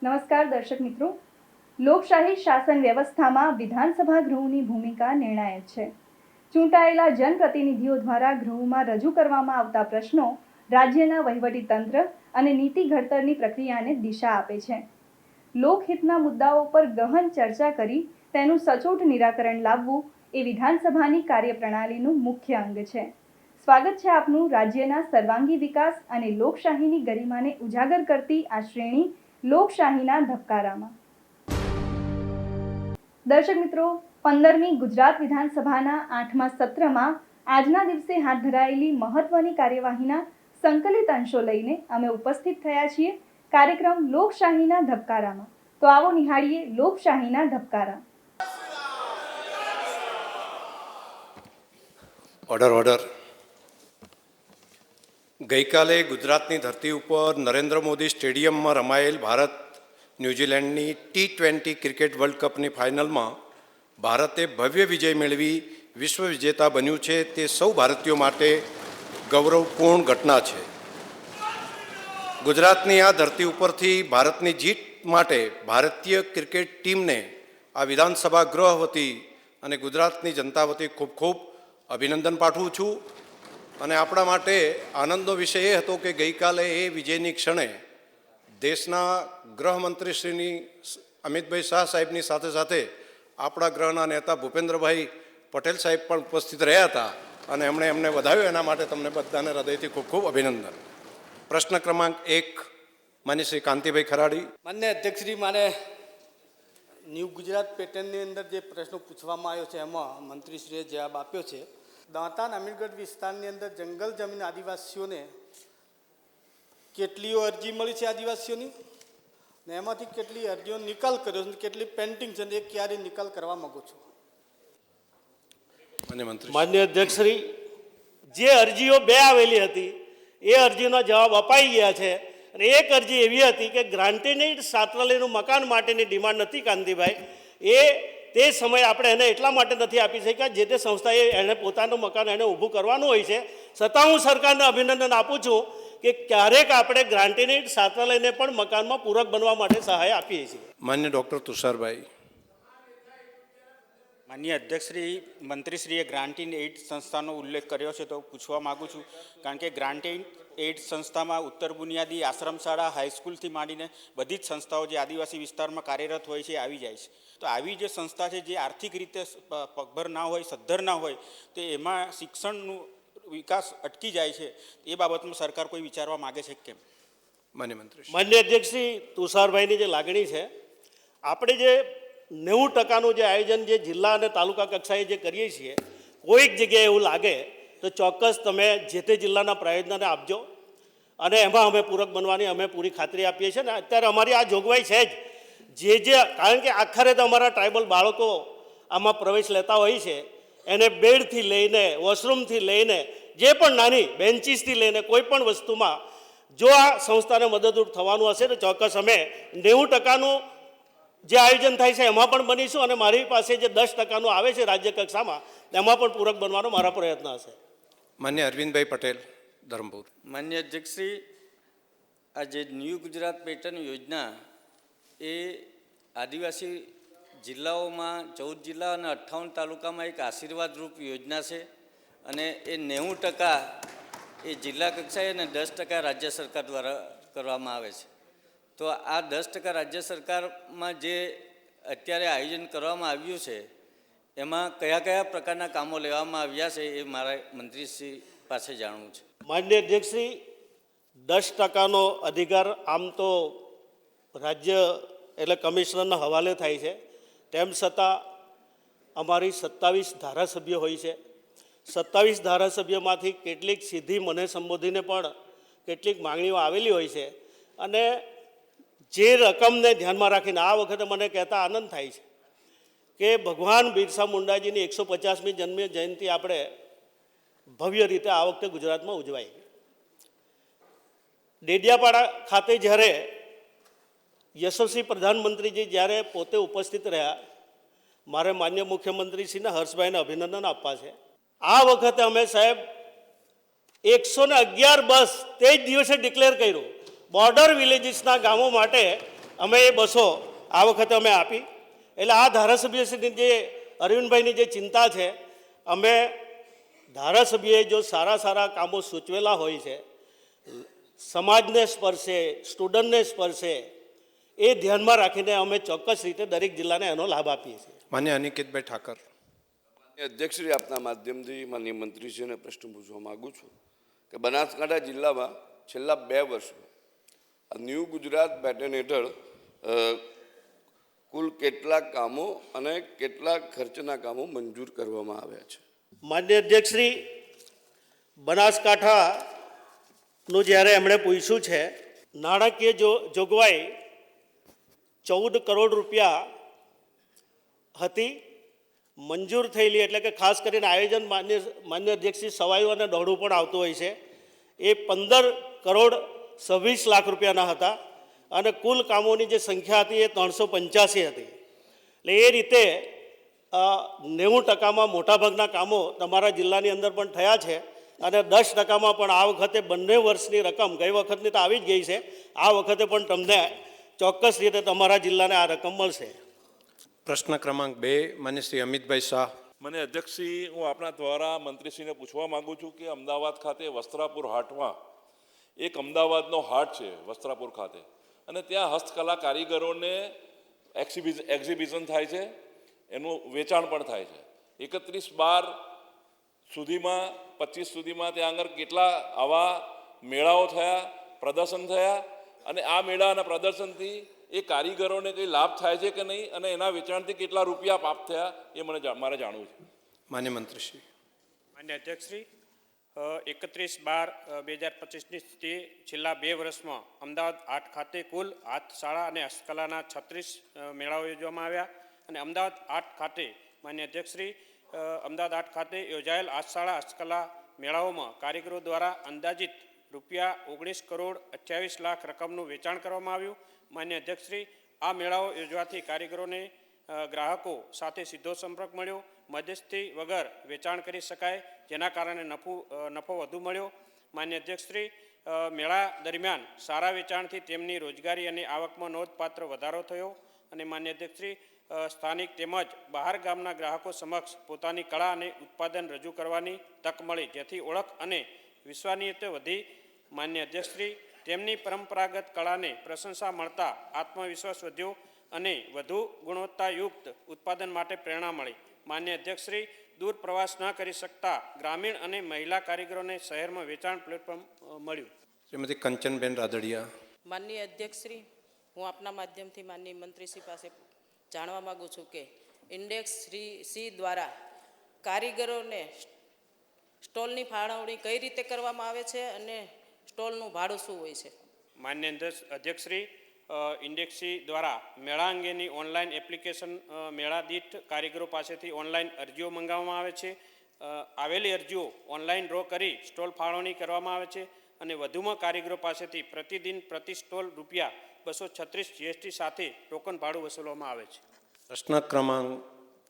નમસ્કાર દર્શક મિત્રો, લોકશાહી શાસન વ્યવસ્થામાં વિધાનસભા ગૃહની ભૂમિકા નિર્ણાયક છે. ચૂંટાયેલા જનપ્રતિનિધિઓ દ્વારા ગૃહમાં રજૂ કરવામાં આવતા પ્રશ્નો રાજ્યના વહીવટીતંત્ર અને નીતિ ઘડતરની પ્રક્રિયાને દિશા આપે છે. લોકહિતના મુદ્દાઓ પર ગહન ચર્ચા કરી તેનું સચોટ નિરાકરણ લાવવું એ વિધાનસભાની કાર્યપ્રણાલીનું મુખ્ય અંગ છે. સ્વાગત છે આપનું રાજ્યના સર્વાંગી વિકાસ અને લોકશાહીની ગરિમાને ઉજાગર કરતી આ શ્રેણી લોકશાહીના ધબકારામાં. દર્શક મિત્રો, 15મી ગુજરાત વિધાનસભાના 8મા સત્રમાં આજના દિવસે હાથ ધરાયેલી મહત્વની કાર્યવાહીના સંકલિત અંશો લઈને અમે ઉપસ્થિત થયા છીએ કાર્યક્રમ લોકશાહીના ધબકારામાં. તો આવો નિહાળીએ લોકશાહીના ધબકારા. ઓર્ડર. ગઈકાલે ગુજરાતની ધરતી ઉપર નરેન્દ્ર મોદી સ્ટેડિયમમાં રમાયેલ ભારત ન્યૂઝીલેન્ડની T20 ક્રિકેટ વર્લ્ડ કપની ફાઇનલમાં ભારતે ભવ્ય વિજય મેળવી વિશ્વ વિજેતા બન્યું છે. તે સૌ ભારતીયો માટે ગૌરવપૂર્ણ ઘટના છે. ગુજરાતની આ ધરતી ઉપરથી ભારતની જીત માટે ભારતીય ક્રિકેટ ટીમને આ વિધાનસભા ગૃહ વતી અને ગુજરાતની જનતા વતી ખૂબ ખૂબ અભિનંદન પાઠવું છું. અને આપણા માટે આનંદનો વિષય એ હતો કે ગઈકાલે એ વિજયની ક્ષણે દેશના ગૃહમંત્રીશ્રીની અમિતભાઈ શાહ સાહેબની સાથે સાથે આપણા ગૃહના નેતા ભૂપેન્દ્રભાઈ પટેલ સાહેબ પણ ઉપસ્થિત રહ્યા હતા અને એમણે એમને વધાવ્યો. એના માટે તમને બધાને હૃદયથી ખૂબ ખૂબ અભિનંદન. પ્રશ્ન ક્રમાંક 1 માન્ય શ્રી કાંતિભાઈ ખરાડી. માન્ય અધ્યક્ષશ્રી, મારે ન્યૂ ગુજરાત પેટર્નની અંદર જે પ્રશ્નો પૂછવામાં આવ્યો છે એમાં મંત્રીશ્રીએ જવાબ આપ્યો છે. દાંતા અમીરગઢ વિસ્તારની અંદર જંગલ જમીન આદિવાસીઓને કેટલીઓ અરજી મળી છે આદિવાસીઓની, ને એમાંથી કેટલી અરજીઓ નિકાલ કર્યો છે, કેટલી પેન્ડિંગ છે, એ ક્યારે નિકાલ કરવા માંગુ છું? માન્ય અધ્યક્ષશ્રી, જે અરજીઓ 2 આવેલી હતી એ અરજીનો જવાબ અપાઈ ગયા છે. અને એક અરજી એવી હતી કે ગ્રાન્ટેડ છાત્રાલયનું મકાન માટેની ડિમાન્ડ નથી કાંતિભાઈ, એ તે સમયે આપણે એને એટલા માટે નથી આપી શક્યા જે તે સંસ્થાએ એને પોતાનું મકાન એને ઊભું કરવાનું હોય છે. છતાં હું સરકારને અભિનંદન આપું છું કે ક્યારેક આપણે ગ્રાન્ટેડ છાત્રાલયને પણ મકાનમાં પૂરક બનવા માટે સહાય આપીએ છીએ. માન્ય ડૉક્ટર તુષારભાઈ. માન્ય અધ્યક્ષશ્રી, મંત્રીશ્રીએ ગ્રાન્ટીન એઇડ સંસ્થાનો ઉલ્લેખ કર્યો છે તો પૂછવા માગું છું, કારણ કે ગ્રાન્ટીન એઇડ સંસ્થામાં ઉત્તર બુનિયાદી આશ્રમ શાળા હાઈસ્કૂલથી માંડીને બધી જ સંસ્થાઓ જે આદિવાસી વિસ્તારમાં કાર્યરત હોય છે આવી જાય છે. તો આવી જે સંસ્થા છે જે આર્થિક રીતે પગભર ના હોય, સદ્ધર ના હોય, તો એમાં શિક્ષણનું વિકાસ અટકી જાય છે. એ બાબતમાં સરકાર કોઈ વિચારવા માગે છે કેમ? માન્ય મંત્રી. માન્ય અધ્યક્ષશ્રી, તુષારભાઈની જે લાગણી છે, આપણે જે 90% જે આયોજન જે જિલ્લા અને તાલુકા કક્ષાએ જે કરીએ છીએ, કોઈક જગ્યાએ એવું લાગે તો ચોક્કસ તમે જે તે જિલ્લાના પ્રાયોજનને આપજો અને એમાં અમે પૂરક બનવાની અમે પૂરી ખાતરી આપીએ છીએ. ને અત્યારે અમારી આ જોગવાઈ છે જ કારણ કે આખરે તો અમારા ટ્રાઇબલ બાળકો આમાં પ્રવેશ લેતા હોય છે, એને બેડથી લઈને વોશરૂમથી લઈને જે પણ નાની બેન્ચીસથી લઈને કોઈ પણ વસ્તુમાં જો આ સંસ્થાને મદદરૂપ થવાનું હશે તો ચોક્કસ અમે 90%નું જે આયોજન થાય છે એમાં પણ બનીશું અને મારી પાસે જે 10%નું આવે છે રાજ્ય કક્ષામાં એમાં પણ પૂરક બનવાનો મારા પ્રયત્ન હશે. માન્ય અરવિંદભાઈ પટેલ, ધરમપુર. માન્ય અધ્યક્ષશ્રી, આ જે ન્યૂ ગુજરાત પેટર્ન યોજના એ આદિવાસી જિલ્લાઓમાં 14 જિલ્લા અને 58 તાલુકામાં એક આશીર્વાદરૂપ યોજના છે અને એ 90% એ જિલ્લા કક્ષાએ અને 10% રાજ્ય સરકાર દ્વારા કરવામાં આવે છે. તો આ 10% રાજ્ય સરકારમાં જે અત્યારે આયોજન કરવામાં આવ્યું છે એમાં કયા કયા પ્રકારના કામો લેવામાં આવ્યા છે એ મારા મંત્રીશ્રી પાસે જાણવું છે. માન્ય અધ્યક્ષશ્રી, 10%નો અધિકાર આમ તો રાજ્ય એટલે કમિશનરના હવાલે થાય છે. તેમ છતાં અમારી 27 ધારાસભ્યો હોય છે. 27 ધારાસભ્યોમાંથી કેટલીક સીધી મને સંબોધીને પણ કેટલીક માંગણીઓ આવેલી હોય છે. અને જે રકમને ધ્યાનમાં રાખીને આ વખતે મને કહેતા આનંદ થાય છે કે ભગવાન બિરસા મુંડાજીની 150મી જન્મ જયંતિ આપણે ભવ્ય રીતે આ વખતે ગુજરાતમાં ઉજવાઈ. ડેડિયાપાડા ખાતે જ્યારે યશસ્વી પ્રધાનમંત્રીજી જ્યારે પોતે ઉપસ્થિત રહ્યા, મારે માન્ય મુખ્યમંત્રીશ્રીને હર્ષભાઈને અભિનંદન આપવા છે. આ વખતે અમે સાહેબ 111 બસ તે જ દિવસે ડિક્લેર કર્યું. બોર્ડર વિલેજીસના ગામો માટે અમે એ બસો આ વખતે અમે આપી. એટલે આ ધારાસભ્યશ્રીની જે અરવિંદભાઈની જે ચિંતા છે, અમે ધારાસભ્યોએ જો સારા સારા કામો સૂચવેલા હોય છે, સમાજને સ્પર્શે, સ્ટુડન્ટને સ્પર્શે, એ ધ્યાનમાં રાખીને અમે ચોક્કસ રીતે દરેક જિલ્લાને એનો લાભ આપીએ છીએ. માન્ય અનિકેતભાઈ ઠાકર. અધ્યક્ષશ્રી, આપના માધ્યમથી માનનીય મંત્રીશ્રીને પ્રશ્ન પૂછવા માગું છું કે બનાસકાંઠા જિલ્લામાં છેલ્લા 2 વર્ષમાં આ ન્યૂ ગુજરાત પેટર્ન હેઠળ કુલ કેટલા કામો અને કેટલા ખર્ચના કામો મંજૂર કરવામાં આવ્યા છે? માન્ય અધ્યક્ષશ્રી, બનાસકાંઠાનું જ્યારે એમણે પૂછ્યું છે, નાણાકીય જોગવાઈ 14 કરોડ રૂપિયા હતી. મંજૂર થયેલી એટલે કે ખાસ કરીને આયોજન માન્ય અધ્યક્ષશ્રી સવાયું અને દોડું પણ આવતું હોય છે, એ 15 કરોડ 26 લાખ રૂપિયાના હતા. અને કુલ કામોની જે સંખ્યા હતી એ 385 હતી. એટલે એ રીતે 90% મોટાભાગના કામો તમારા જિલ્લાની અંદર પણ થયા છે. અને 10% પણ આ વખતે બંને વર્ષની રકમ, ગઈ વખતની તો આવી જ ગઈ છે, આ વખતે પણ તમને ચોક્કસ રીતે તમારા જિલ્લાને આ રકમ મળશે. પ્રશ્ન ક્રમાંક 2, માન્ય શ્રી અમિતભાઈ શાહ. મને અધ્યક્ષશ્રી, હું આપણા દ્વારા મંત્રીશ્રીને પૂછવા માગું છું કે અમદાવાદ ખાતે વસ્ત્રાપુર હાટમાં એક અમદાવાદનો હાટ છે વસ્ત્રાપુર ખાતે, અને ત્યાં હસ્તકલા કારીગરોને એક્ઝિબિશન થાય છે, એનું વેચાણ પણ થાય છે. 31/12 સુધીમાં 25 સુધીમાં ત્યાં આગળ કેટલા આવા મેળાઓ થયા, પ્રદર્શન થયા, અને આ મેળા અને પ્રદર્શનથી એ કારીગરોને કંઈ લાભ થાય છે કે નહીં, અને એના વેચાણથી કેટલા રૂપિયા પ્રાપ્ત થયા એ મારે જાણવું છે. માન્ય મંત્રીશ્રી. માન્ય અધ્યક્ષશ્રી, 31/12/2025ની સ્થિતિ છેલ્લા 2 વર્ષમાં અમદાવાદ હાટ ખાતે કુલ હાથશાળા અને હસ્તકલાના 36 મેળાઓ યોજવામાં આવ્યા. અને અમદાવાદ હાટ ખાતે માન્ય અધ્યક્ષશ્રી, અમદાવાદ હાટ ખાતે યોજાયેલ હાથશાળા હસ્તકલા મેળાઓમાં કારીગરો દ્વારા અંદાજિત રૂપિયા 19 કરોડ 28 લાખ રકમનું વેચાણ કરવામાં આવ્યું. માન્ય અધ્યક્ષશ્રી, આ મેળાઓ યોજવાથી કારીગરોને ગ્રાહકો સાથે સીધો સંપર્ક મળ્યો, મધ્યસ્થી વગર વેચાણ કરી શકાય, જેના કારણે નફો વધુ મળ્યો. માન્ય અધ્યક્ષશ્રી, મેળા દરમિયાન સારા વેચાણથી તેમની રોજગારી અને આવકમાં નોંધપાત્ર વધારો થયો. અને માન્ય અધ્યક્ષશ્રી, સ્થાનિક તેમજ બહાર ગામના ગ્રાહકો સમક્ષ પોતાની કળા અને ઉત્પાદન રજૂ કરવાની તક મળી, જેથી ઓળખ અને વિશ્વસનીયતા વધી. માન્ય અધ્યક્ષશ્રી, તેમની પરંપરાગત કળાને પ્રશંસા મળતા આત્મવિશ્વાસ વધ્યો અને વધુ ગુણવત્તાયુક્ત ઉત્પાદન માટે પ્રેરણા મળી. માન્ય અધ્યક્ષશ્રી, દૂર પ્રવાસ ન કરી શકતા ગ્રામીણ અને મહિલા કારીગરોને શહેરમાં વેચાણ પ્લેટફોર્મ મળ્યું. શ્રીમતી કંચનબેન રાદડિયા. માનનીય અધ્યક્ષશ્રી, હું આપના માધ્યમથી માનનીય મંત્રીશ્રી પાસે જાણવા માગું છું કે ઇન્ડેક્સ સી દ્વારા કારીગરોને સ્ટોલની ફાળવણી કઈ રીતે કરવામાં આવે છે અને સ્ટોલનું ભાડું શું હોય છે? માન્ય અધ્યક્ષશ્રી, ઇન્ડેક્સ સી દ્વારા મેળા અંગેની ઓનલાઈન એપ્લિકેશન મેળા દીઠ કારીગરો પાસેથી ઓનલાઈન અરજીઓ મંગાવવામાં આવે છે. આવેલી અરજીઓ ઓનલાઈન ડ્રો કરી સ્ટોલ ફાળવણી કરવામાં આવે છે. અને વધુમાં કારીગરો પાસેથી પ્રતિદિન પ્રતિ સ્ટોલ રૂપિયા 236 GST સાથે ટોકન ભાડું વસૂલવામાં આવે છે. પ્રશ્ન ક્રમાંક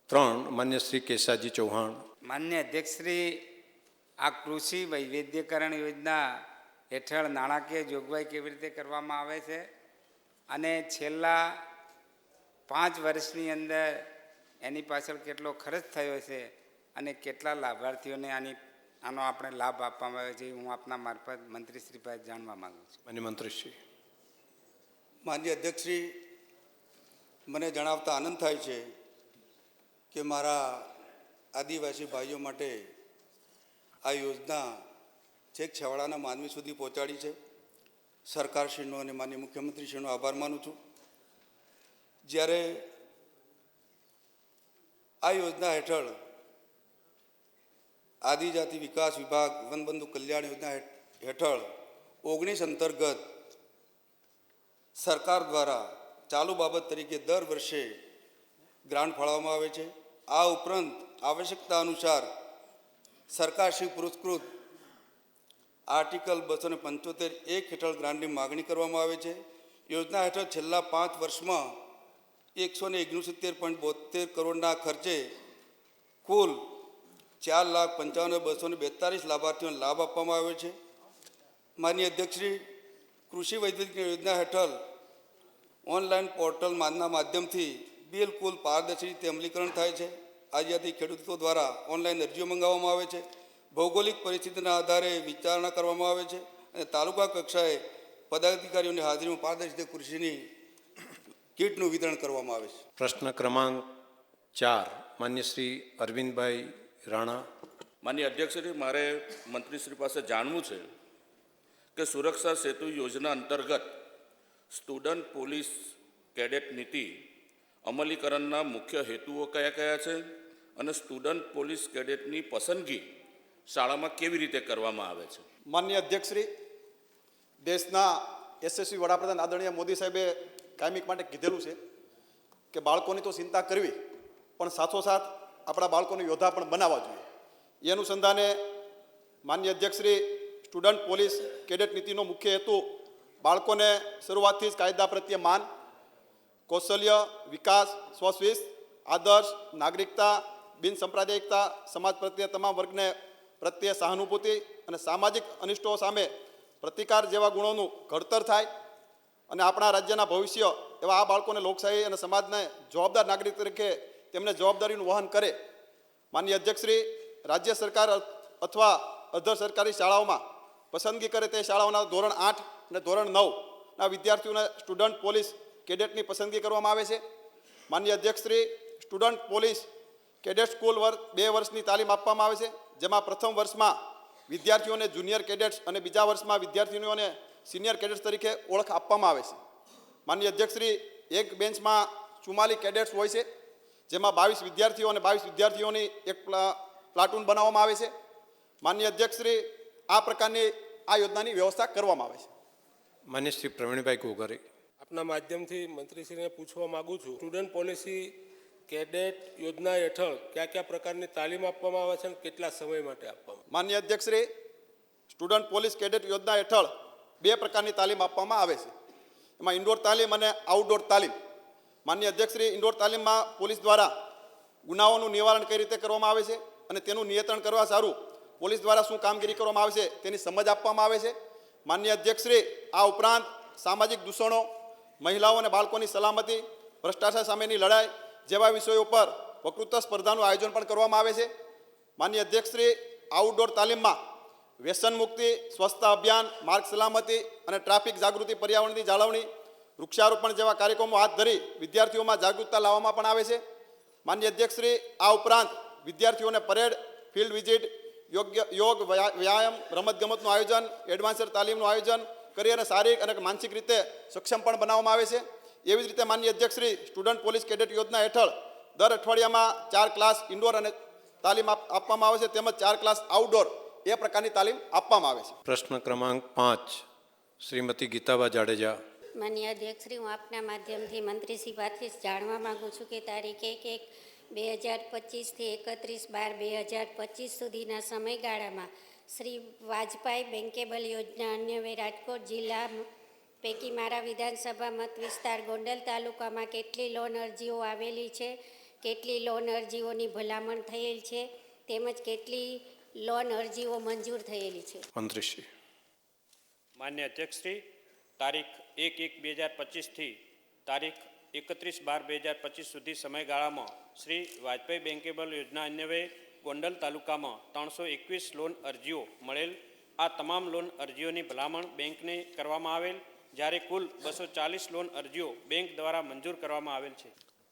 3, માન્ય શ્રી કેશાજી ચૌહાણ. માન્ય અધ્યક્ષશ્રી, આ કૃષિ વૈવિધ્યકરણ યોજના હેઠળ નાણાકીય જોગવાઈ કેવી રીતે કરવામાં આવે છે અને છેલ્લા 5 વર્ષની અંદર એની પાછળ કેટલો ખર્ચ થયો છે અને કેટલા લાભાર્થીઓને આનો આપણે લાભ આપવામાં આવ્યો છે, હું આપના મારફત મંત્રીશ્રી પાસે જાણવા માગું છું. માન્ય મંત્રીશ્રી. માન્ય અધ્યક્ષશ્રી, મને જણાવતા આનંદ થાય છે કે મારા આદિવાસી ભાઈઓ માટે આ યોજના છેક છેવાડાના માનવી સુધી પહોંચાડી છે. સરકારશ્રીનો અને માન્ય મુખ્યમંત્રીશ્રીનો આભાર માનું છું. જ્યારે આ યોજના હેઠળ આદિજાતિ વિકાસ વિભાગ વનબંધુ કલ્યાણ યોજના હેઠળ 19 અંતર્ગત સરકાર દ્વારા ચાલુ બાબત તરીકે દર વર્ષે ગ્રાન્ટ ફાળવવામાં આવે છે. આ ઉપરાંત આવશ્યકતા અનુસાર સરકારશ્રી પુરસ્કૃત આર્ટિકલ 275(1) હેઠળ ગ્રાન્ટની માગણી કરવામાં આવે છે. યોજના હેઠળ છેલ્લા 5 વર્ષમાં 169.72 કરોડના ખર્ચે કુલ 4,55,242 લાભાર્થીઓને લાભ આપવામાં આવ્યો છે. માનનીય અધ્યક્ષશ્રી, કૃષિ વૈવિધ્ય યોજના હેઠળ ઓનલાઈન પોર્ટલના માધ્યમથી બિલકુલ પારદર્શી રીતે અમલીકરણ થાય છે. આદિજાતિ ખેડૂતો દ્વારા ઓનલાઈન અરજીઓ મંગાવવામાં આવે છે. ભૌગોલિક પરિસ્થિતિના આધારે વિચારણા કરવામાં આવે છે અને તાલુકા કક્ષાએ પદાધિકારીઓની હાજરીમાં પારદર્શી રીતે કૃષિની કીટનું વિતરણ કરવામાં આવે છે. પ્રશ્ન ક્રમાંક 4 માન્ય શ્રી અરવિંદભાઈ રાણા. માનનીય અધ્યક્ષશ્રી, મારે મંત્રીશ્રી પાસે જાણવું છે કે સુરક્ષા સેતુ યોજના અંતર્ગત સ્ટુડન્ટ પોલીસ કેડેટ નીતિ અમલીકરણના મુખ્ય હેતુઓ કયા કયા છે અને સ્ટુડન્ટ પોલીસ કેડેટની પસંદગી શાળામાં કેવી રીતે કરવામાં આવે છે? માનનીય અધ્યક્ષશ્રી, દેશના યશસ્વી વડાપ્રધાન આદરણીય મોદી સાહેબે કાયમિક માટે કીધેલું છે કે બાળકોની તો ચિંતા કરવી, પણ સાથોસાથ આપણા બાળકોને યોદ્ધા પણ બનાવવા જોઈએ. એ અનુસંધાને માનનીય અધ્યક્ષશ્રી, સ્ટુડન્ટ પોલીસ કેડેટ નીતિનો મુખ્ય હેતુ બાળકોને શરૂઆતથી જ કાયદા પ્રત્યે માન, કૌશલ્ય, વિકાસ, સ્વશિસ્ત, આદર્શ, નાગરિકતા, બિનસાંપ્રદાયિકતા, સમાજ પ્રત્યે તમામ વર્ગને પ્રત્યે સહાનુભૂતિ અને સામાજિક અનિષ્ટો સામે પ્રતિકાર જેવા ગુણોનું ઘડતર થાય અને આપણા રાજ્યના ભવિષ્ય એવા આ બાળકોને લોકશાહી અને સમાજને જવાબદાર નાગરિક તરીકે તેમને જવાબદારીનું વહન કરે. માનનીય અધ્યક્ષશ્રી, રાજ્ય સરકાર અથવા અધર સરકારી શાળાઓમાં પસંદગી કરે તે શાળાઓના ધોરણ 8 અને ધોરણ 9ના વિદ્યાર્થીઓને સ્ટુડન્ટ પોલીસ કેડેટની પસંદગી કરવામાં આવે છે. માનનીય અધ્યક્ષશ્રી, સ્ટુડન્ટ પોલીસ કેડેટ સ્કૂલ 2 વર્ષની તાલીમ આપવામાં આવે છે, જેમાં પ્રથમ વર્ષમાં વિદ્યાર્થીઓને જુનિયર કેડેટ્સ અને બીજા વર્ષમાં વિદ્યાર્થીઓને સિનિયર કેડેટ્સ તરીકે ઓળખ આપવામાં આવે છે. માનનીય અધ્યક્ષશ્રી, એક બેન્ચમાં 44 કેડેટ્સ હોય છે, જેમાં 22 વિદ્યાર્થીઓ અને 22 વિદ્યાર્થીઓની એક પ્લાટૂન બનાવવામાં આવે છે. માનનીય અધ્યક્ષશ્રી, આ પ્રકારની આ યોજનાની વ્યવસ્થા કરવામાં આવે છે. માન્ય શ્રી પ્રવીણભાઈ ઘોઘરે. આપના માધ્યમથી મંત્રીશ્રીને પૂછવા માગું છું, સ્ટુડન્ટ પોલિસી કેડેટ યોજના હેઠળ કયા કયા પ્રકારની તાલીમ આપવામાં આવે છે અને કેટલા સમય માટે આપવામાં? માનનીય અધ્યક્ષશ્રી, સ્ટુડન્ટ પોલીસ કેડેટ યોજના હેઠળ 2 પ્રકારની તાલીમ આપવામાં આવે છે. એમાં ઇન્ડોર તાલીમ અને આઉટડોર તાલીમ. માનનીય અધ્યક્ષશ્રી, ઇન્ડોર તાલીમમાં પોલીસ દ્વારા ગુનાઓનું નિવારણ કઈ રીતે કરવામાં આવે છે અને તેનું નિયંત્રણ કરવા સારું પોલીસ દ્વારા શું કામગીરી કરવામાં આવે છે તેની સમજ આપવામાં આવે છે. માનનીય અધ્યક્ષશ્રી, આ ઉપરાંત સામાજિક દૂષણો, મહિલાઓ અને બાળકોની સલામતી, ભ્રષ્ટાચાર સામેની લડાઈ જેવા વિષયો પર વક્તૃત્વ સ્પર્ધાનું આયોજન પણ કરવામાં આવે છે. માનનીય અધ્યક્ષશ્રી, આઉટડોર તાલીમમાં વ્યસન મુક્તિ, સ્વચ્છતા અભિયાન, માર્ગ સલામતી અને ટ્રાફિક જાગૃતિ, પર્યાવરણની જાળવણી, વૃક્ષારોપણ જેવા કાર્યક્રમો હાથ ધરી વિદ્યાર્થીઓમાં જાગૃતતા લાવવામાં પણ આવે છે. માનનીય અધ્યક્ષશ્રી, આ ઉપરાંત વિદ્યાર્થીઓને પરેડ, ફિલ્ડ વિઝિટ, યોગ, વ્યાયામ, રમતગમતનું આયોજન, એડવાન્સર તાલીમનું આયોજન કરી અને શારીરિક અને માનસિક રીતે સક્ષમ પણ બનાવવામાં આવે છે. એવી જ રીતે માનનીય અધ્યક્ષશ્રી, સ્ટુડન્ટ પોલીસ કેડેટ યોજના હેઠળ દર અઠવાડિયામાં 4 ક્લાસ ઇન્ડોર અને તાલીમ આપવામાં આવે છે, તેમજ 4 ક્લાસ આઉટડોર એ પ્રકારની તાલીમ આપવામાં આવે છે. પ્રશ્ન ક્રમાંક 5 શ્રીમતી ગીતાબા જાડેજા. માનનીય અધ્યક્ષશ્રી, હું આપના માધ્યમથી મંત્રીશ્રી પાસે જાણવા માગું છું કે તારીખ 1/1/2025થી 31/12/2025 સુધીના સમયગાળામાં શ્રી વાજપાઈ બેન્કેબલ યોજના અન્વયે રાજકોટ જિલ્લા પૈકી મારા વિધાનસભા મત વિસ્તાર ગોંડલ તાલુકામાં કેટલી લોન અરજીઓ આવેલી છે, કેટલી લોન અરજીઓની ભલામણ થયેલ છે, તેમજ કેટલી લોન અરજીઓ મંજૂર થયેલી છે? મંત્રીશ્રી. માન્ય અધ્યક્ષશ્રી, તારીખ 1/1/2025થી તારીખ 31/12/2025 સુધી સમયગાળામાં શ્રી વાજપાઈ બેન્કેબલ યોજના અન્વયે ગોંડલ તાલુકામાં 321 લોન અરજીઓ મળેલ. આ તમામ લોન અરજીઓની ભલામણ બેંકને કરવામાં આવેલ, જ્યારે કુલ 240 લોન અરજીઓ બેંક દ્વારા મંજૂર કરવામાં આવેલ છે.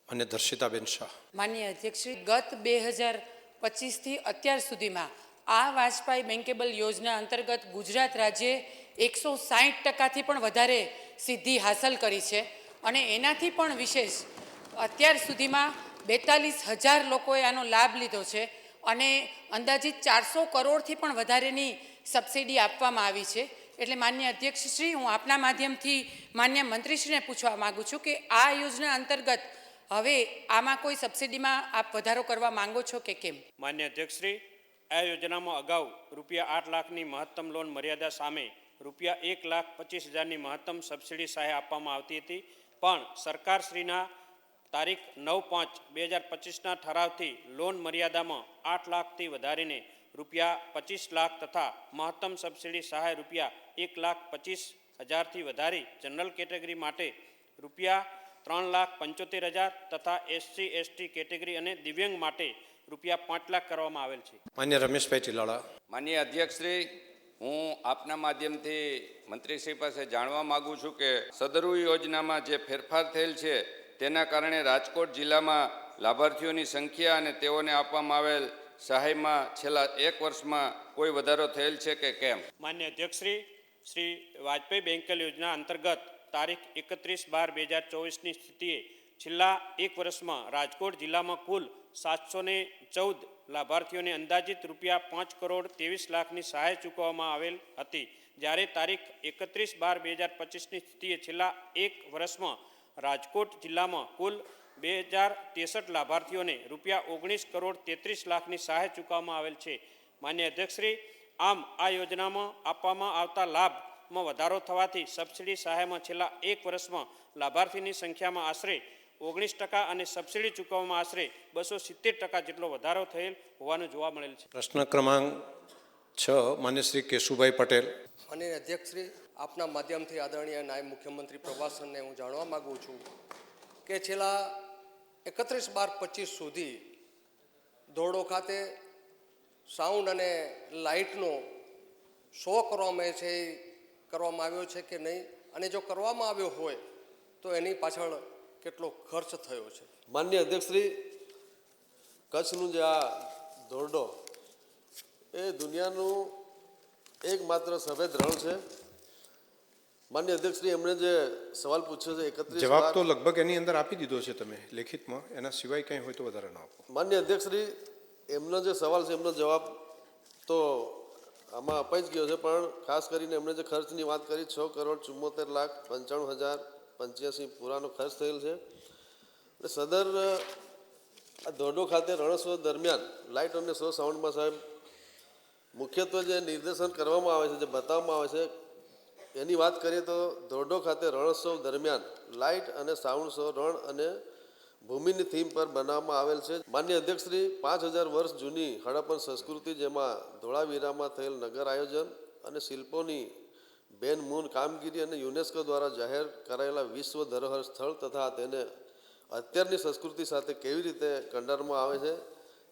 અને દર્શિતાબેન શાહ. માન્ય અધ્યક્ષશ્રી, ગત 2025થી અત્યાર સુધીમાં આ વાજપાઈ બેન્કેબલ યોજના અંતર્ગત ગુજરાત રાજ્યે 160% પણ વધારે સિદ્ધિ હાંસલ કરી છે અને એનાથી પણ વિશેષ અત્યાર સુધીમાં 42,000 લોકોએ આનો લાભ લીધો છે અને અંદાજિત 400 કરોડથી પણ વધારેની સબસિડી આપવામાં આવી છે. એટલે માન્ય અધ્યક્ષશ્રી, હું આપના માધ્યમથી માન્ય મંત્રીશ્રીને પૂછવા માગું છું કે આ યોજના અંતર્ગત હવે આમાં કોઈ સબસિડીમાં આપ વધારો કરવા માંગો છો કે કેમ? માન્ય અધ્યક્ષશ્રી, આ યોજનામાં અગાઉ રૂપિયા 8 લાખની મહત્તમ લોન મર્યાદા સામે રૂપિયા 1,25,000ની મહત્તમ સબસિડી સહાય આપવામાં આવતી હતી, પણ સરકારશ્રીના તારીખ 9/5/2025ના ઠરાવથી લોન મર્યાદામાં 8 લાખથી વધારીને રૂપિયા 25 લાખ તથા મહત્તમ સબસિડી સહાય રૂપિયા 1,25,000થી વધારી જનરલ કેટેગરી માટે રૂપિયા 3,75,000 તથા SC/ST કેટેગરી અને દિવ્યાંગ માટે રૂપિયા 5 લાખ કરવામાં આવેલ છે. માન્ય રમેશભાઈ ચિલાળા. માનનીય અધ્યક્ષશ્રી, હું આપના માધ્યમથી મંત્રીશ્રી પાસે જાણવા માગું છું કે સદરુ યોજનામાં જે ફેરફાર થયેલ છે તેના કારણે રાજકોટ જિલ્લામાં લાભાર્થીઓની સંખ્યા અને તેઓને આપવામાં આવેલ સહાયમાં છેલ્લા 1 વર્ષમાં કોઈ વધારો થયેલ છે કે કેમ? માન્ય અધ્યક્ષશ્રી, શ્રી વાજપેયી બેંકેલ યોજના અંતર્ગત તારીખ 31/12/2024ની સ્થિતિએ છેલ્લા 1 વર્ષમાં રાજકોટ જિલ્લામાં કુલ 714 લાભાર્થીઓને અંદાજિત રૂપિયા 5,23,00,000ની સહાય ચૂકવવામાં આવેલ હતી, જ્યારે તારીખ 31/12/2025ની સ્થિતિએ છેલ્લા 1 વર્ષમાં રાજકોટ જિલ્લામાં કુલ 2,063 લાભાર્થીઓને રૂપિયા 19,33,00,000ની સહાય ચૂકવવામાં આવેલ છે. માન્ય અધ્યક્ષશ્રી, આમ આ યોજનામાં આપવામાં આવતા લાભમાં વધારો થવાથી સબસિડી સહાયમાં છેલ્લા 1 વર્ષમાં લાભાર્થીની સંખ્યામાં આશરે 19% અને સબસિડી ચૂકવવામાં આશરે 270% જેટલો વધારો થયેલ હોવાનું જોવા મળેલ છે. પ્રશ્ન ક્રમાંક 6 માન્ય શ્રી કેશુભાઈ પટેલ. માનનીય અધ્યક્ષશ્રી, આપના માધ્યમથી આદરણીય નાયબ મુખ્યમંત્રી પ્રવાસનને હું જાણવા માગું છું કે છેલ્લા 31/12/25 સુધી ધોરડો ખાતે સાઉન્ડ અને લાઇટનો શો કરવામાં આવ્યો છે કે નહીં, અને જો કરવામાં આવ્યો હોય તો એની પાછળ કેટલો ખર્ચ થયો છે? માન્ય અધ્યક્ષશ્રી, કચ્છનું જે આ ધોરડો એ દુનિયાનું એકમાત્ર સફેદ રણ છે. માન્ય અધ્યક્ષશ્રી, એમણે જે સવાલ પૂછ્યો છે 31 જવાબ તો લગભગ એની અંદર આપી દીધો છે તમે લેખિતમાં, એના સિવાય કંઈ હોય તો વધારે ના આપો. માન્ય અધ્યક્ષશ્રી, એમનો જે સવાલ છે એમનો જવાબ તો આમાં અપાઈ જ ગયો છે, પણ ખાસ કરીને એમણે જે ખર્ચની વાત કરી 6,74,95,085 પૂરાનો ખર્ચ થયેલ છે. એટલે સદર આ ધોરડો ખાતે રણોત્સવ દરમિયાન લાઇટ અને શો સાઉન્ડમાં સાહેબ મુખ્યત્વે જે નિર્દેશન કરવામાં આવે છે, જે બતાવવામાં આવે છે એની વાત કરીએ તો ધોરડો ખાતે રણોત્સવ દરમિયાન લાઇટ અને સાઉન્ડ શો રણ અને ભૂમિની થીમ પર બનાવવામાં આવેલ છે. માન્ય અધ્યક્ષશ્રી, 5,000 વર્ષ જૂની હડપ્પન સંસ્કૃતિ, જેમાં ધોળાવીરામાં થયેલ નગર આયોજન અને શિલ્પોની બેન મૂન કામગીરી અને યુનેસ્કો દ્વારા જાહેર કરાયેલા વિશ્વ ધરોહર સ્થળ તથા તેને અત્યારની સંસ્કૃતિ સાથે કેવી રીતે કંડારવામાં આવે છે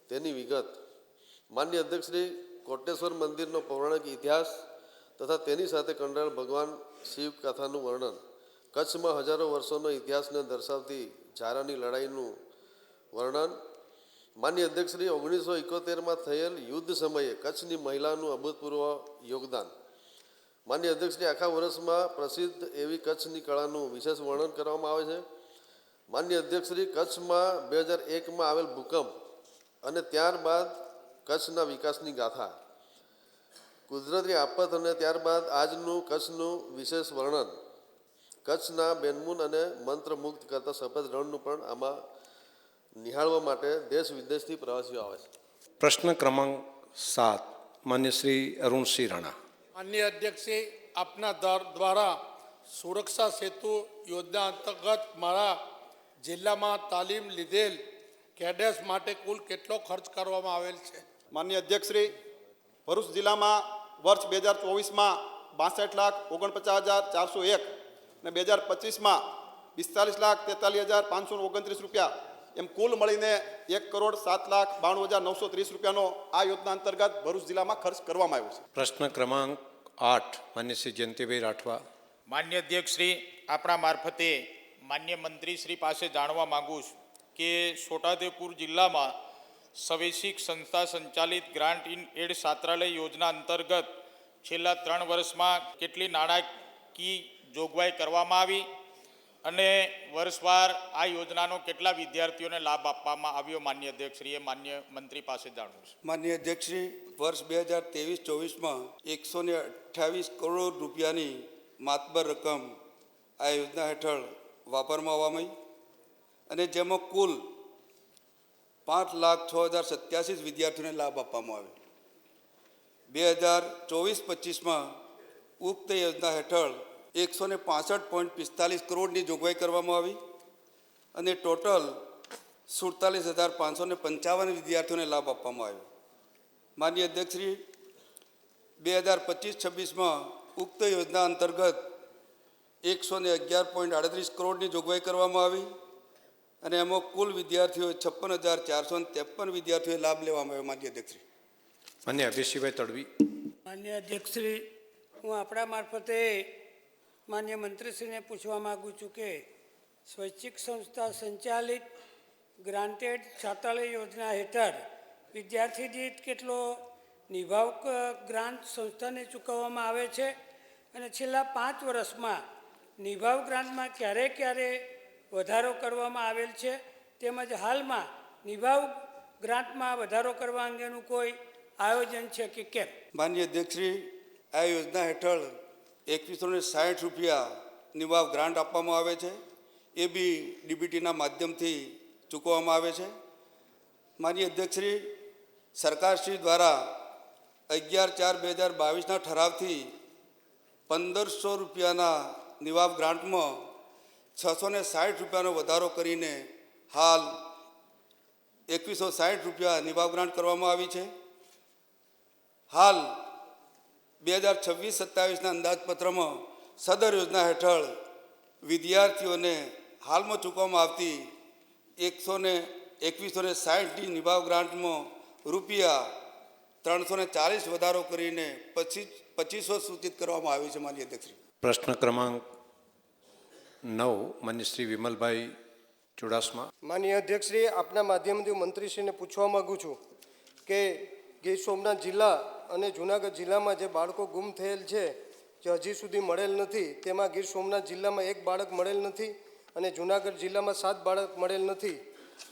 તેની વિગત. માન્ય અધ્યક્ષશ્રી, કોટેશ્વર મંદિરનો પૌરાણિક ઇતિહાસ તથા તેની સાથે કંડાયેલ ભગવાન શિવ કથાનું વર્ણન, કચ્છમાં હજારો વર્ષોનો ઇતિહાસને દર્શાવતી ઝારાની લડાઈનું વર્ણન. માન્ય અધ્યક્ષશ્રી, 1971માં થયેલ યુદ્ધ સમયે કચ્છની મહિલાનું અભૂતપૂર્વ યોગદાન. માન્ય અધ્યક્ષશ્રી, આખા વર્ષમાં પ્રસિદ્ધ એવી કચ્છની કળાનું વિશેષ વર્ણન કરવામાં આવે છે. માન્ય અધ્યક્ષશ્રી, કચ્છમાં 2001માં આવેલ ભૂકંપ અને ત્યારબાદ કચ્છના વિકાસની ગાથા, કુદરતી આફત અને ત્યારબાદ આજનું કચ્છનું વિશેષ વર્ણન, કચ્છના બેનમૂન અને મંત્રમુગ્ધ કરતા સફેદ રણનું પણ આમાં નિહાળવા માટે દેશ વિદેશથી પ્રવાસીઓ આવે છે. પ્રશ્ન ક્રમાંક 7 માન્ય શ્રી અરુણસિંહ રાણા. માનનીય અધ્યક્ષશ્રી, આપના દ્વારા સુરક્ષા સેતુ યોજના અંતર્ગત મારા જિલ્લામાં તાલીમ લીધેલ કેડેટ્સ માટે કુલ કેટલો ખર્ચ કરવામાં આવેલ છે? માનનીય અધ્યક્ષશ્રી, ભરૂચ જિલ્લામાં વર્ષ 2024માં 62,49,401 અને 2025માં 45,43,529 રૂપિયા એમ કુલ મળીને 1,07,92,930 રૂપિયાનો આ યોજના અંતર્ગત ભરૂચ જિલ્લામાં ખર્ચ કરવામાં આવ્યો છે. પ્રશ્ન ક્રમાંક 8 માન્ય શ્રી જયંતિભાઈ રાઠવા. માન્ય અધ્યક્ષશ્રી, આપણા મારફતે માન્ય મંત્રીશ્રી પાસે જાણવા માગું છું કે છોટાઉદેપુર જિલ્લામાં સ્વૈચ્છિક સંસ્થા સંચાલિત ગ્રાન્ટ ઇન એડ છાત્રાલય યોજના અંતર્ગત છેલ્લા 3 વર્ષમાં કેટલી નાણાકીય જોગવાઈ કરવામાં આવી અને વર્ષવાર આ યોજનાનો કેટલા વિદ્યાર્થીઓને લાભ આપવામાં આવ્યો માન્ય અધ્યક્ષશ્રીએ માન્ય મંત્રી પાસે જાણવું છે. માન્ય અધ્યક્ષશ્રી, વર્ષ 2023-24માં 128 કરોડ રૂપિયાની માતબર રકમ આ યોજના હેઠળ વાપરવામાં આવી અને જેમાં કુલ 5,06,087 વિદ્યાર્થીઓને લાભ આપવામાં આવ્યો. 2024-25માં ઉક્ત યોજના હેઠળ 165.45 કરોડની જોગવાઈ કરવામાં આવી અને ટોટલ 47,555 વિદ્યાર્થીઓને લાભ આપવામાં આવ્યો. માનનીય અધ્યક્ષશ્રી, 2025-26માં ઉક્ત યોજના અંતર્ગત 111.38 કરોડની જોગવાઈ કરવામાં આવી અને એમાં કુલ વિદ્યાર્થીઓ 56,453 વિદ્યાર્થીઓએ લાભ લેવામાં આવ્યો. માનનીય અધ્યક્ષશ્રી. માન્ય અભિષેકભાઈ તડવી. માન્ય અધ્યક્ષશ્રી, હું આપણા મારફતે માન્ય મંત્રીશ્રીને પૂછવા માગું છું કે સ્વૈચ્છિક સંસ્થા સંચાલિત ગ્રાન્ટેડ છાત્રાલય યોજના હેઠળ વિદ્યાર્થી દીઠ કેટલો નિભાવ ગ્રાન્ટ સંસ્થાને ચૂકવવામાં આવે છે અને છેલ્લા 5 વર્ષમાં નિભાવ ગ્રાન્ટમાં ક્યારે વધારો કરવામાં આવેલ છે, તેમજ હાલમાં નિભાવ ગ્રાન્ટમાં વધારો કરવા અંગેનું કોઈ આયોજન છે કે કેમ? માનનીય અધ્યક્ષશ્રી, આ યોજના હેઠળ 2160 રૂપિયા નિવાવ ગ્રાન્ટ આપવામાં આવે છે. એ બી ડીબીટીના માધ્યમથી ચૂકવવામાં આવે છે. માનનીય અધ્યક્ષશ્રી, સરકારશ્રી દ્વારા 11/4/2022ના ઠરાવથી 1,500 રૂપિયાના નિવાવ ગ્રાન્ટમાં 660 રૂપિયાનો વધારો કરીને હાલ 2160 રૂપિયા નિવાવ ગ્રાન્ટ કરવામાં આવી છે. હાલ 2026-27ના અંદાજપત્રમાં સદર યોજના હેઠળ વિદ્યાર્થીઓને હાલમાં ચૂકવવામાં આવતી 2160ની નિભાવ ગ્રાન્ટમાં રૂપિયા 340 વધારો કરીને 2500 સૂચિત કરવામાં આવ્યું છે. માનનીય અધ્યક્ષશ્રી. પ્રશ્ન ક્રમાંક 9 માન્ય શ્રી વિમલભાઈ ચુડાસમા. માનનીય અધ્યક્ષશ્રી, આપના માધ્યમથી મંત્રીશ્રીને પૂછવા માગું છું કે ગીર સોમનાથ જિલ્લા અને જૂનાગઢ જિલ્લામાં જે બાળકો ગુમ થયેલ છે જે હજી સુધી મળેલ નથી, તેમાં ગીર સોમનાથ જિલ્લામાં 1 બાળક મળેલ નથી અને જૂનાગઢ જિલ્લામાં 7 બાળક મળેલ નથી.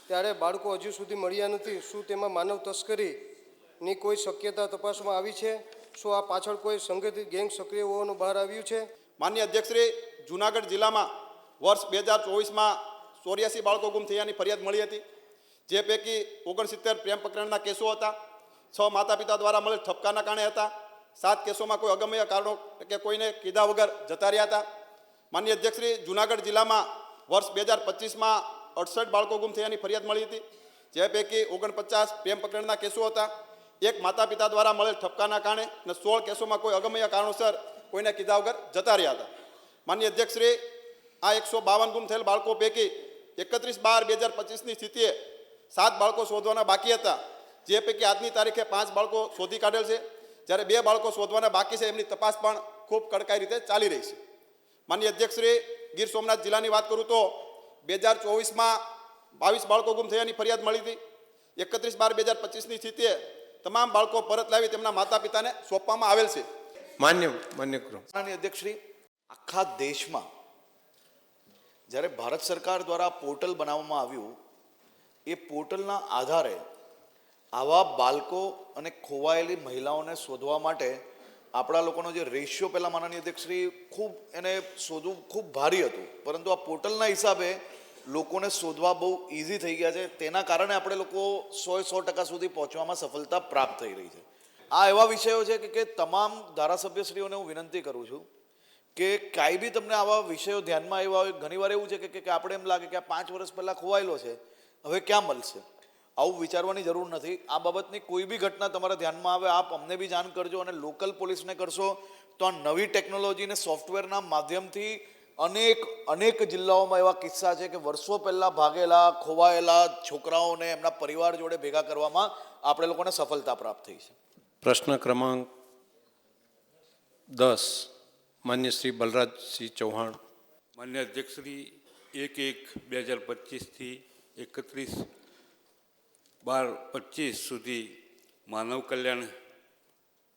ત્યારે બાળકો હજુ સુધી મળ્યા નથી. શું તેમાં માનવ તસ્કરીની કોઈ શક્યતા તપાસમાં આવી છે? શું આ પાછળ કોઈ સંગઠિત ગેંગ સક્રિય હોવાનું બહાર આવ્યું છે? માનનીય અધ્યક્ષશ્રી, જૂનાગઢ જિલ્લામાં વર્ષ 2024માં 84 બાળકો ગુમ થયાની ફરિયાદ મળી હતી, જે પૈકી 69 પ્રેમ પ્રકરણના કેસો હતા, 6 માતા પિતા દ્વારા મળેલ ઠપકાના કારણે હતા, 7 કેસોમાં કોઈ અગમ્ય કારણો કે કોઈને કીધા વગર જતા રહ્યા હતા. માનનીય અધ્યક્ષશ્રી, જૂનાગઢ જિલ્લામાં વર્ષ 2025માં 68 બાળકો ગુમ થયાની ફરિયાદ મળી હતી, જે પૈકી 49 પ્રેમ પ્રકરણના કેસો હતા, 1 માતા પિતા દ્વારા મળેલ ઠપકાના કારણે અને 16 કેસોમાં કોઈ અગમ્ય કારણોસર કોઈને કીધા વગર જતા રહ્યા હતા. માનનીય અધ્યક્ષશ્રી, આ 152 ગુમ થયેલ બાળકો પૈકી 31/12/2025ની સ્થિતિએ 7 બાળકો શોધવાના બાકી હતા, જે પૈકી આજની તારીખે 5 બાળકો શોધી કાઢેલ છે, જ્યારે 2 બાળકો શોધવાના બાકી છે. એમની તપાસ પણ ખૂબ કડકાઈ રીતે ચાલી રહી છે. માનનીય અધ્યક્ષશ્રી, ગીર સોમનાથ જિલ્લાની વાત કરું તો 2024માં 22 બાળકો ગુમ થયાની ફરિયાદ મળી હતી. 31/12/2025ની સ્થિતિએ તમામ બાળકો પરત લાવી તેમના માતા પિતાને સોંપવામાં આવેલ છે. માન્ય અધ્યક્ષશ્રી, આખા દેશમાં જ્યારે ભારત સરકાર દ્વારા પોર્ટલ બનાવવામાં આવ્યું, એ પોર્ટલના આધારે આવા બાળકો અને ખોવાયેલી મહિલાઓને શોધવા માટે આપણા લોકોનો જે રેશિયો પહેલાં માનનીય અધ્યક્ષશ્રી ખૂબ એને શોધવું ખૂબ ભારી હતું, પરંતુ આ પોર્ટલના હિસાબે લોકોને શોધવા બહુ ઇઝી થઈ ગયા છે. તેના કારણે આપણે લોકો 100% સુધી પહોંચવામાં સફળતા પ્રાપ્ત થઈ રહી છે. આ એવા વિષયો છે કે તમામ ધારાસભ્યશ્રીઓને હું વિનંતી કરું છું કે કાંઈ બી તમને આવા વિષયો ધ્યાનમાં આવ્યા હોય, ઘણીવાર એવું છે કે આપણે એમ લાગે કે આ 5 વર્ષ પહેલાં ખોવાયેલો છે, હવે ક્યાં મળશે. આવું વિચારવાની જરૂર નથી. આ બાબતની કોઈ બી ઘટના તમારા ધ્યાનમાં આવે, આપ અમને બી જાણ કરજો અને લોકલ પોલીસને કરશો તો આ નવી ટેકનોલોજી અને સોફ્ટવેરના માધ્યમથી અનેક જિલ્લાઓમાં એવા કિસ્સા છે કે વર્ષો પહેલાં ભાગેલા ખોવાયેલા છોકરાઓને એમના પરિવાર જોડે ભેગા કરવામાં આપણે લોકોને સફળતા પ્રાપ્ત થઈ છે. પ્રશ્ન ક્રમાંક 10 માન્ય શ્રી બલરાજસિંહ ચૌહાણ. માન્ય અધ્યક્ષશ્રી, 1/1/2025થી 31/12/25 સુધી માનવ કલ્યાણ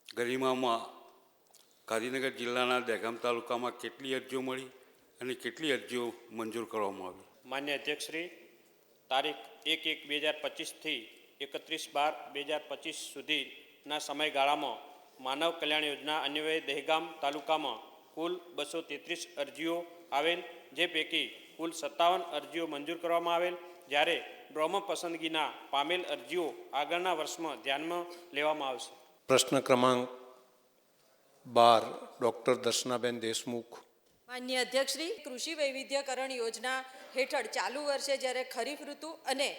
ગરિમામાં ગાંધીનગર જિલ્લાના દહેગામ તાલુકામાં કેટલી અરજીઓ મળી અને કેટલી અરજીઓ મંજૂર કરવામાં આવી? માન્ય અધ્યક્ષશ્રી, તારીખ 1/1/2025થી 31/12/2025 સુધીના સમયગાળામાં માનવ કલ્યાણ યોજના અન્વયે દહેગામ તાલુકામાં કુલ 233 અરજીઓ આવેલ, જે પૈકી કુલ 57 અરજીઓ મંજૂર કરવામાં આવેલ, જ્યારે ડ્રોમાં પસંદગીના પામેલ અરજીઓ આગળના વર્ષમાં ધ્યાનમાં લેવામાં આવશે. પ્રશ્ન ક્રમાંક 12 ડૉક્ટર દર્શનાબેન દેશમુખ. માન્ય અધ્યક્ષશ્રી, કૃષિ વૈવિધ્યકરણ યોજના હેઠળ ચાલુ વર્ષે જ્યારે ખરીફ ઋતુ અને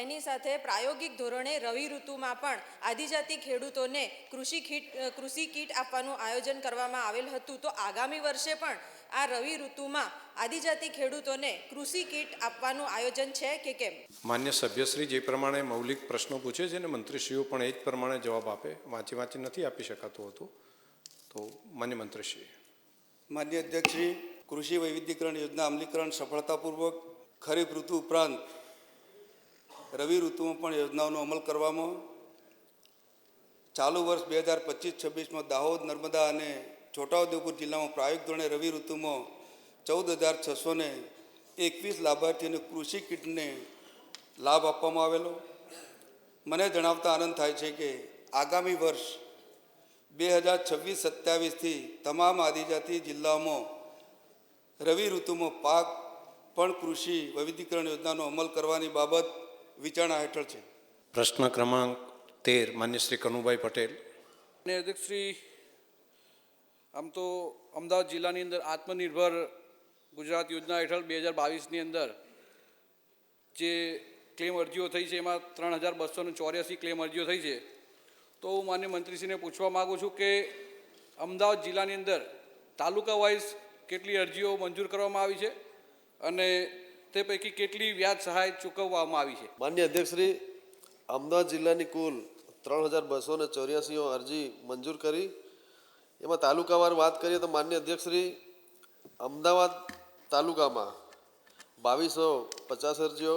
એની સાથે પ્રાયોગિક ધોરણે રવિ ઋતુમાં પણ આદિજાતિ ખેડૂતોને કૃષિ કીટ આપવાનું આયોજન કરવામાં આવેલ હતું, તો આગામી વર્ષે પણ આ રવિ ઋતુમાં આદિજાતિ ખેડૂતોને કૃષિ કીટ આપવાનું આયોજન છે કે કેમ? માન્ય સભ્યશ્રી જે પ્રમાણે મૌલિક પ્રશ્નો પૂછે છે ને મંત્રીશ્રીઓ પણ એ જ પ્રમાણે જવાબ આપે, વાંચી નથી આપી શકાતું હતું, તો માન્ય મંત્રીશ્રી. માન્ય અધ્યક્ષશ્રી, કૃષિ વૈવિધ્યકરણ યોજના અમલીકરણ સફળતાપૂર્વક ખરીફ ઋતુ ઉપરાંત રવિ ઋતુમાં પણ યોજનાઓનો અમલ કરવામાં ચાલુ વર્ષ 2025-26માં દાહોદ, નર્મદા અને છોટાઉદેપુર જિલ્લામાં પ્રાયોગિક ધોરણે રવિ ઋતુમાં 14,621 લાભાર્થીઓને કૃષિ કીટને લાભ આપવામાં આવેલો. મને જણાવતા આનંદ થાય છે કે આગામી વર્ષ 2026-27થી તમામ આદિજાતિ જિલ્લાઓમાં રવિ ઋતુમાં પાક પણ કૃષિ વૈવિધ્યકરણ યોજનાનો અમલ કરવાની બાબત વિચારણા હેઠળ છે. પ્રશ્ન ક્રમાંક 13 માન્ય શ્રી કનુભાઈ પટેલ. અને અધ્યક્ષશ્રી, આમ તો અમદાવાદ જિલ્લાની અંદર આત્મનિર્ભર ગુજરાત યોજના હેઠળ 2022ની અંદર જે ક્લેમ અરજીઓ થઈ છે એમાં 3,284 ક્લેમ અરજીઓ થઈ છે. તો હું માન્ય મંત્રીશ્રીને પૂછવા માગું છું કે અમદાવાદ જિલ્લાની અંદર તાલુકા વાઇઝ કેટલી અરજીઓ મંજૂર કરવામાં આવી છે અને તે પૈકી કેટલી વ્યાજ સહાય ચૂકવવામાં આવી છે? માન્ય અધ્યક્ષશ્રી, અમદાવાદ જિલ્લાની કુલ 3,284 અરજી મંજૂર કરી. એમાં તાલુકાવાર વાત કરીએ તો માન્ય અધ્યક્ષશ્રી, અમદાવાદ તાલુકામાં 2,250 અરજીઓ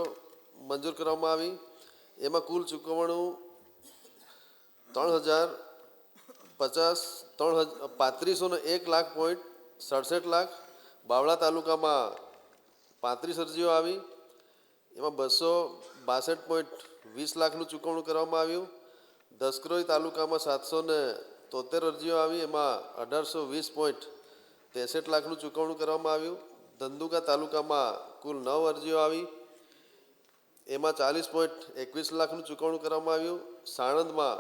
મંજૂર કરવામાં આવી. એમાં કુલ ચૂકવણું 3,050,35,01,67 લાખ. બાવળા તાલુકામાં 35 અરજીઓ આવી. એમાં 262.20 લાખનું ચૂકવણું કરવામાં આવ્યું. દસક્રોઈ તાલુકામાં 773 અરજીઓ આવી. એમાં 1,820.63 લાખનું ચૂકવણું કરવામાં આવ્યું. ધંધુકા તાલુકામાં કુલ 9 અરજીઓ આવી. એમાં 40.21 લાખનું ચૂકવણું કરવામાં આવ્યું. સાણંદમાં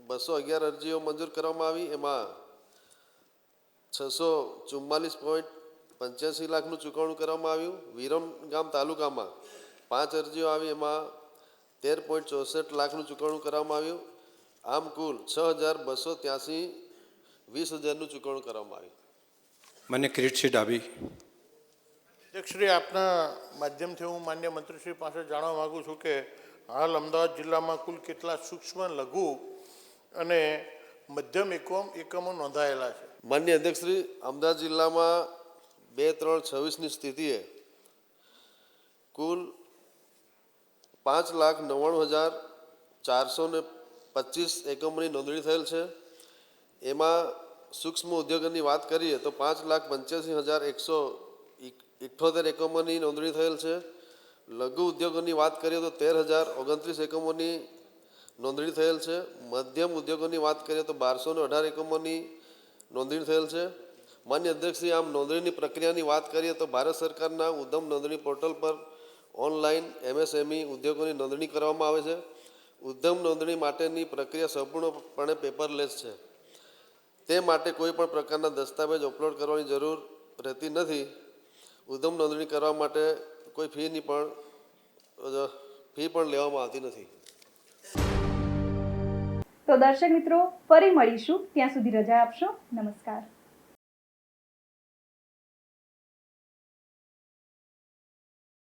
211 અરજીઓ મંજૂર કરવામાં આવી. એમાં 644.85 લાખનું ચૂકવણું કરવામાં આવ્યું. વિરમગામ તાલુકામાં 5 અરજીઓ આવી. એમાં 13.64 લાખનું ચૂકવણું કરવામાં આવ્યું. આમ કુલ 6,283 20,000નું ચૂકવણું કરવામાં આવ્યું. માન્ય કિરીટસિંહ ડાભી. અધ્યક્ષશ્રી, આપના માધ્યમથી હું માન્ય મંત્રીશ્રી પાસે જાણવા માગું છું કે હાલ અમદાવાદ જિલ્લામાં કુલ કેટલા સૂક્ષ્મ, લઘુ અને મધ્યમ એકમો નોંધાયેલા છે? માન્ય અધ્યક્ષશ્રી, અમદાવાદ જિલ્લામાં 2/3/26ની સ્થિતિએ કુલ 5,99,425 એકમોની નોંધણી થયેલ છે. એમાં સૂક્ષ્મ ઉદ્યોગોની વાત કરીએ તો 5,85,178 એકમોની નોંધણી થયેલ છે. લઘુ ઉદ્યોગોની વાત કરીએ તો 13,029 એકમોની નોંધણી થયેલ છે. મધ્યમ ઉદ્યોગોની વાત કરીએ તો 1,218 એકમોની નોંધણી થયેલ છે. માન્ય અધ્યક્ષશ્રી, આમ નોંધણીની પ્રક્રિયાની વાત કરીએ તો ભારત સરકારના ઉદ્યમ નોંધણી પોર્ટલ પર ઓનલાઈન MSME ઉદ્યોગોની નોંધણી કરવામાં આવે છે. ઉદ્યમ નોંધણી માટેની પ્રક્રિયા સંપૂર્ણપણે પેપરલેસ છે. તે માટે કોઈ પણ પ્રકારના દસ્તાવેજ અપલોડ કરવાની જરૂર રહેતી નથી. ઉદ્યમ નોંધણી કરવા માટે કોઈ ફી પણ લેવામાં આવતી નથી. તો દર્શક મિત્રો, ફરી મળીશું. ત્યાં સુધી રજા આપશો. નમસ્કાર.